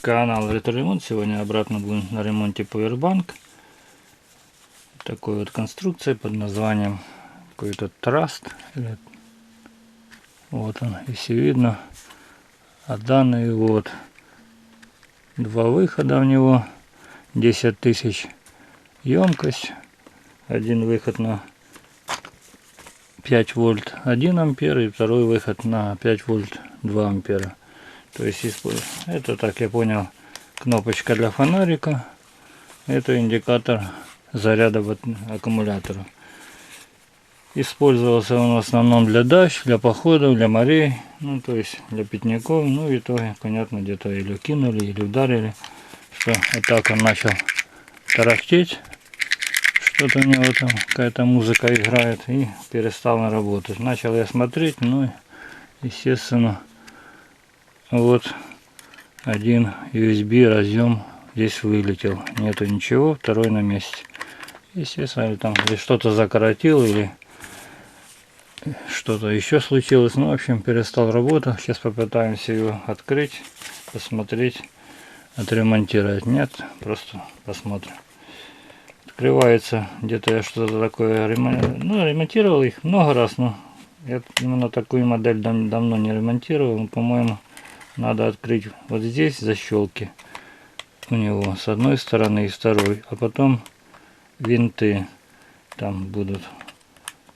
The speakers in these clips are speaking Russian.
Канал Ретро-ремонт. Сегодня обратно будем на ремонте Powerbank. Такой вот конструкция под названием какой-то траст. Вот он, если видно. А данные вот два выхода в него, 10 тысяч емкость, один выход на 5 вольт 1 ампер и второй выход на 5 вольт 2 ампера. То есть это, так я понял, кнопочка для фонарика, это индикатор заряда аккумулятора. Использовался он в основном для дач, для походов, для морей, ну то есть для пикников. Ну в итоге, понятно, где-то или кинули, или ударили, что вот так он начал тарахтеть, что-то у него там какая-то музыка играет, и перестал он работать. Начал я смотреть, ну естественно, вот один USB разъем здесь вылетел, нету ничего, второй на месте. Естественно, там или что-то закоротил, или что-то еще случилось. Ну, в общем, перестал работать. Сейчас попытаемся его открыть, посмотреть, отремонтировать. Нет, просто посмотрим. Открывается, где-то я что-то такое ремонтировал их много раз, но я именно такую модель давно не ремонтировал. По-моему, надо открыть вот здесь защелки у него с одной стороны и с второй, а потом винты там будут.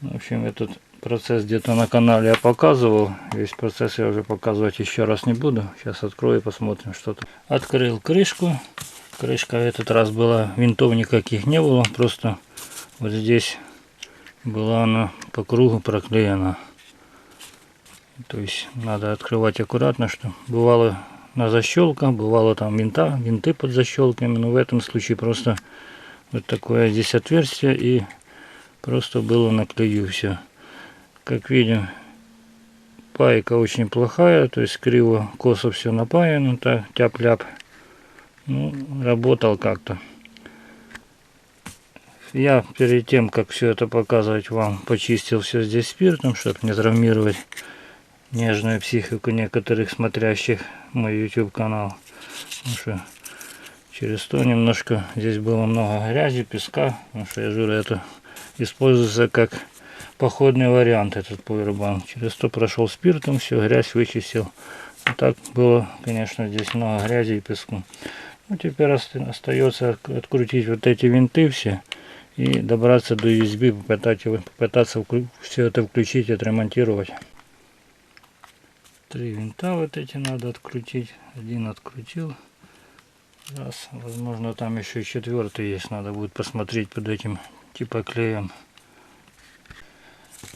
В общем, этот процесс где-то на канале я показывал. Весь процесс я уже показывать еще раз не буду. Сейчас открою и посмотрим, что тут. Открыл крышку. Крышка в этот раз была, винтов никаких не было. Просто вот здесь была она по кругу проклеена. То есть надо открывать аккуратно, что бывало на защелках, бывало там винты под защелками. Но в этом случае просто вот такое здесь отверстие, и просто было на клею все. Как видим, пайка очень плохая, то есть криво, косо все напаяно, так тяп-ляп. Ну, работал как-то. Я перед тем, как все это показывать вам, почистил все здесь спиртом, чтобы не травмировать нежную психику некоторых смотрящих мой YouTube канал. Потому что через то немножко здесь было много грязи, песка. Потому что я говорю, это используется как походный вариант, этот Powerbank. Через то прошел спиртом, все, грязь вычистил. А так было, конечно, здесь много грязи и песку. Ну, теперь остается открутить вот эти винты все и добраться до USB, попытаться все это включить и отремонтировать. 3 винта вот эти надо открутить. Один открутил. Раз. Возможно, там еще и 4-й есть. Надо будет посмотреть под этим типа клеем.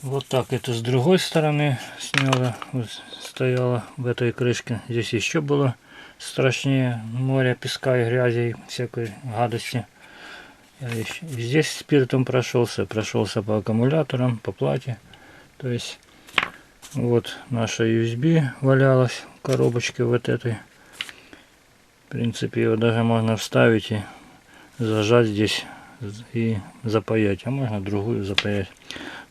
Вот так это с другой стороны сняла. Вот стояла в этой крышке. Здесь еще было страшнее. Море песка и грязи и всякой гадости. Здесь спиртом прошелся по аккумуляторам, по плате. То есть вот наша USB валялась в коробочке вот этой. В принципе, его даже можно вставить и зажать здесь и запаять. А можно другую запаять.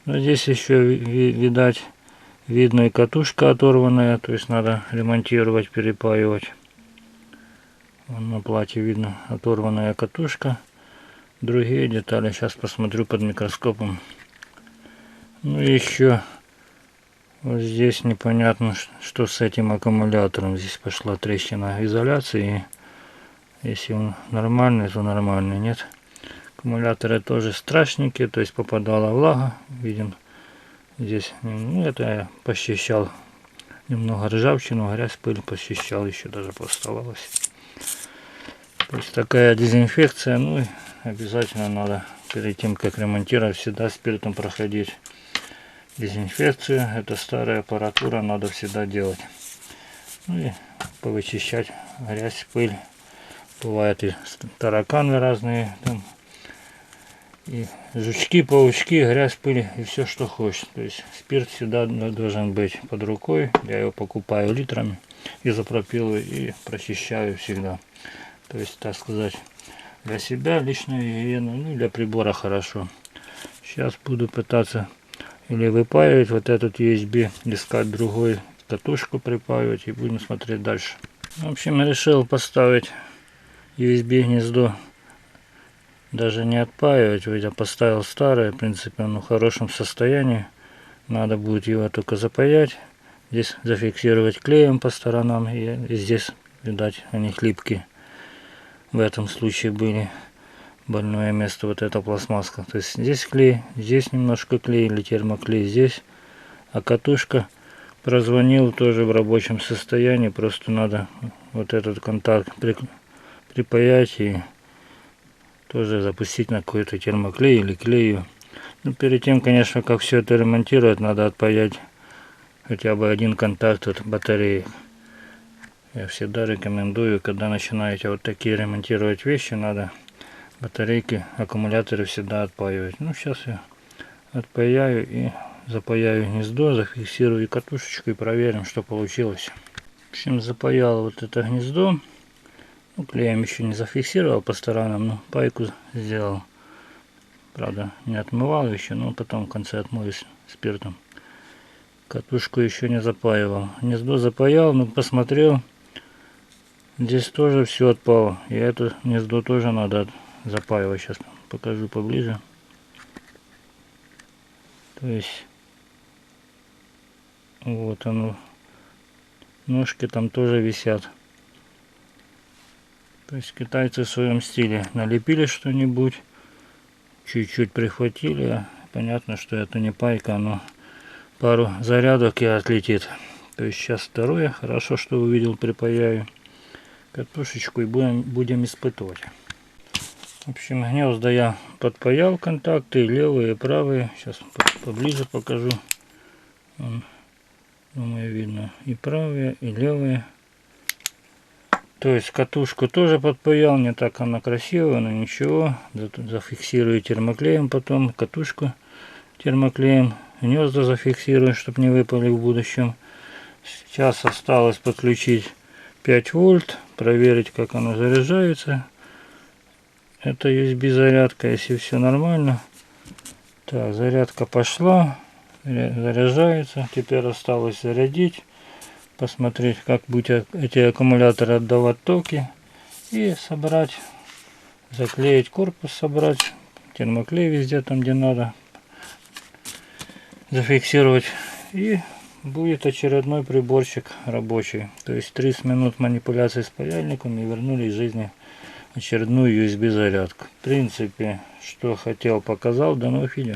Но здесь еще, видать, видно и катушка оторванная. То есть надо ремонтировать, перепаивать. Вон на плате видно оторванная катушка. Другие детали сейчас посмотрю под микроскопом. Ну и еще вот здесь непонятно, что с этим аккумулятором. Здесь пошла трещина изоляции. Если он нормальный, то нормальный. Нет. Аккумуляторы тоже страшненькие, то есть попадала влага. Видим здесь. Ну, это я посчищал. Немного ржавчину, грязь, пыль посчищал. Еще даже поставалось. То есть такая дезинфекция. Ну и обязательно надо перед тем, как ремонтировать, всегда спиртом проходить дезинфекцию. Это старая аппаратура, надо всегда делать. Ну и повычищать грязь, пыль. Бывают и тараканы разные, там, и жучки, паучки, грязь, пыль и все, что хочешь. То есть спирт всегда должен быть под рукой. Я его покупаю литрами, изопропиловый, и прочищаю всегда. То есть, так сказать, для себя личная гигиена, ну и для прибора хорошо. Сейчас буду пытаться или выпаивать вот этот USB, искать другой, катушку припаивать, и будем смотреть дальше. В общем, решил поставить USB гнездо, даже не отпаивать, ведь я поставил старое, в принципе оно в хорошем состоянии. Надо будет его только запаять, здесь зафиксировать клеем по сторонам, и здесь, видать, они хлипкие. В этом случае были больное место, вот эта пластмасска. То есть здесь клей, здесь немножко клей или термоклей здесь, а катушка прозвонил тоже в рабочем состоянии, просто надо вот этот контакт припаять и тоже запустить на какой-то термоклей или клею. Ну, перед тем, конечно, как все это ремонтировать, надо отпаять хотя бы один контакт от батареи. Я всегда рекомендую, когда начинаете вот такие ремонтировать вещи, надо батарейки, аккумуляторы всегда отпаивать. Ну, сейчас я отпаяю и запаяю гнездо, зафиксирую катушечку и проверим, что получилось. В общем, запаял вот это гнездо. Ну, клеем еще не зафиксировал по сторонам, но пайку сделал. Правда, не отмывал еще, но потом в конце отмоюсь спиртом. Катушку еще не запаивал. Гнездо запаял, но посмотрел. Здесь тоже все отпало. И это гнездо тоже надо запаивать. Сейчас покажу поближе. То есть вот оно. Ножки там тоже висят. То есть китайцы в своем стиле налепили что-нибудь, чуть-чуть прихватили. Понятно, что это не пайка, но пару зарядок и отлетит. То есть сейчас второе. Хорошо, что увидел, припаяю катушечку и будем испытывать. В общем, гнезда я подпаял, контакты левые и правые. Сейчас поближе покажу. Думаю, видно и правые, и левые. То есть катушку тоже подпаял, не так она красивая, но ничего. Зафиксирую термоклеем потом, катушку термоклеем, гнезда зафиксирую, чтобы не выпали в будущем. Сейчас осталось подключить 5 вольт, проверить, как оно заряжается. Это USB зарядка, если все нормально. Так, зарядка пошла, заряжается. Теперь осталось зарядить, посмотреть, как будут эти аккумуляторы отдавать токи, и собрать, заклеить корпус, собрать термоклей везде там, где надо, зафиксировать, и будет очередной приборчик рабочий. То есть 30 минут манипуляций с паяльником и вернули из жизни очередную USB зарядку. В принципе, что хотел, показал. До новых видео.